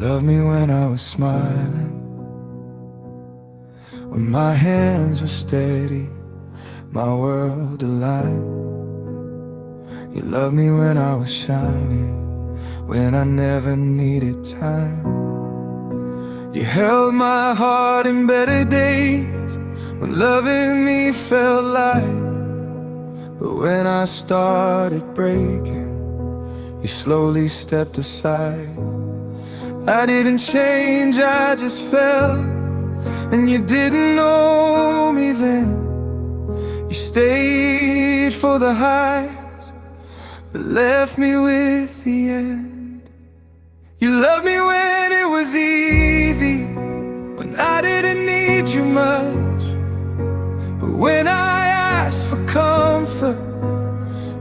loved me when I was smiling, when my hands were steady, my world aligned. You loved me when I was shining, when I never needed time. You held my heart in better days, when loving me felt light. But when I started breaking, you slowly stepped aside. I didn't change, I just fell, and you didn't know me then. You stayed for the highs, but left me with the end. You loved me when it was easy, when I didn't need you much. But when I asked for comfort,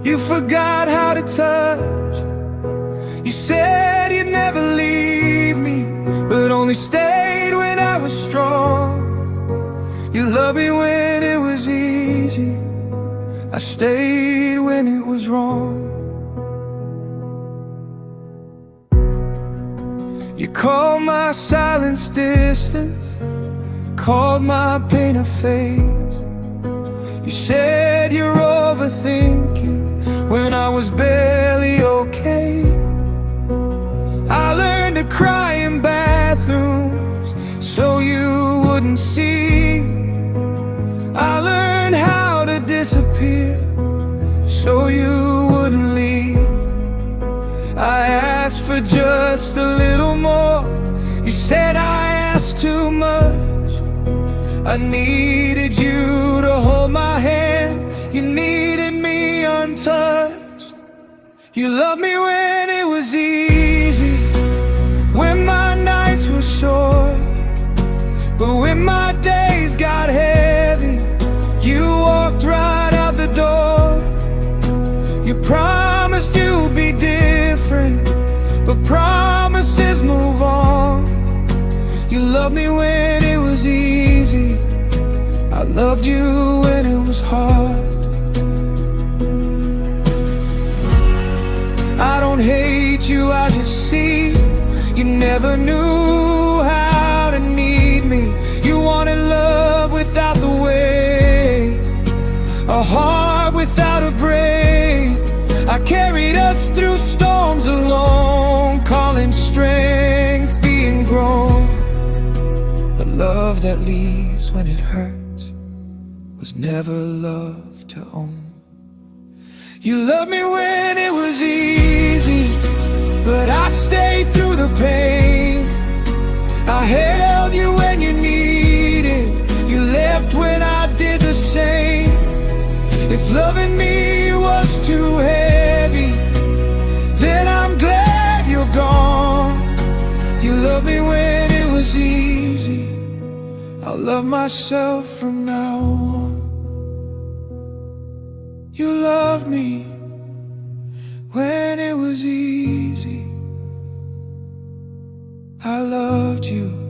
you forgot how to touch. You said you'd never leave me, but only stayed when I was strong. You loved me when it was easy, I stayed when it was wrong. You called my silence distance, called my pain a phase. You said you're overthinking when I was barely okay. I learned to cry in bathrooms so you wouldn't see. I learned how to disappear so you wouldn't leave. I asked for just a little more, you said I asked too much. I needed you to hold my hand, you needed me untouched. You loved me when it was easy, when my nights were short. But when my days got heavy, you walked right out the door. You promised you'd be different, but promises move on. You loved me when it was easy, I loved you when it was hard. I don't hate you, I just see you never knew how to need me. You wanted love without the weight, a heart without a break. I carried us through storms alone, calling strength being grown. But love that leaves when it hurts was never love to own. You loved me when it was easy, but I stayed through the pain. I held you when you needed, you left when I did the same. If loving me was too heavy, then I'm glad you're gone. You loved me when it was easy, I'll love myself from now on. You loved me when it was easy, I loved you